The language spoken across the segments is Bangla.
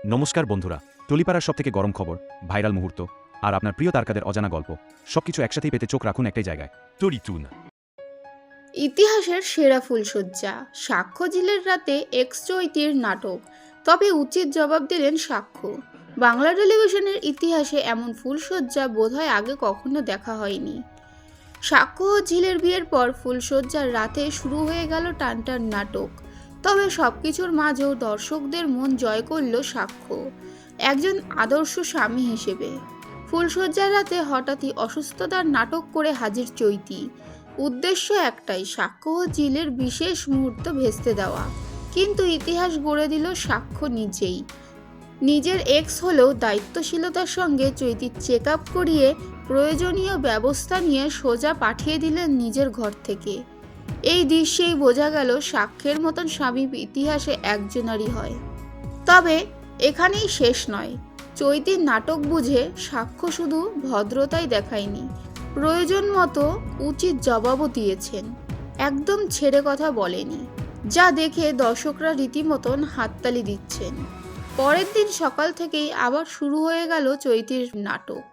নমস্কার বন্ধুরা, টলিপাড়ার সবথেকে গরম খবর, ভাইরাল মুহূর্ত আর আপনার প্রিয় তারকাদের অজানা গল্প সবকিছু একসাথেই পেতে চোখ রাখুন একটাই জায়গায়, টলিটুন। ইতিহাসের সেরা ফুলশয্যা, সাক্ষ্য ঝিলের রাতে এক্স চৈতির নাটক। তবে উচিত জবাব দিলেন সাক্ষ্য। বাংলা টেলিভিশনের ইতিহাসে এমন ফুলশয্যা বোধহয় আগে কখনো দেখা হয়নি। সাক্ষ্য ও ঝিলের বিয়ের পর ফুলশয্যার রাতে শুরু হয়ে গেল টানটান নাটক। তবে সবকিছুর মাঝেও দর্শকদের মন জয় করল সাক্ষ্য, একজন আদর্শ স্বামী হিসেবে। ফুলশয্যার রাতে হঠাৎই অসুস্থতার নাটক করে হাজির চৈতি। উদ্দেশ্য একটাই, সাক্ষ্য ও ঝিলের বিশেষ মুহূর্ত ভেস্তে দেওয়া। কিন্তু ইতিহাস গড়ে দিল সাক্ষ্য নিজেই। নিজের এক্স হলেও দায়িত্বশীলতার সঙ্গে চৈতির চেক আপ করিয়ে প্রয়োজনীয় ব্যবস্থা নিয়ে সোজা পাঠিয়ে দিলেন নিজের ঘর থেকে। এই দৃশ্যেই বোঝা গেল সাক্ষ্যের মতন স্বামী ইতিহাসে একজনারই হয়। তবে এখানেই শেষ নয়। চৈতির নাটক বুঝে সাক্ষ্য শুধু ভদ্রতাই দেখায়নি, প্রয়োজন মতো উচিত জবাবও দিয়েছেন। একদম ছেড়ে কথা বলেনি, যা দেখে দর্শকরা রীতিমতন হাততালি দিচ্ছেন। পরের দিন সকাল থেকেই আবার শুরু হয়ে গেল চৈতির নাটক।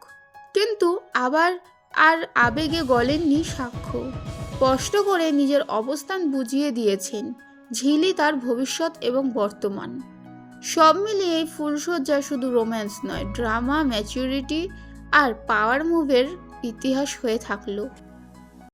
কিন্তু আবার আর আবেগে গলেননি সাক্ষ্য। স্পষ্ট করে নিজের অবস্থান বুঝিয়ে দিয়েছেন, ঝিলি তার ভবিষ্যৎ এবং বর্তমান। সব মিলিয়ে এই ফুলশয্যা শুধু রোম্যান্স নয়, ড্রামা, ম্যাচুরিটি আর পাওয়ার মুভের ইতিহাস হয়ে থাকলো।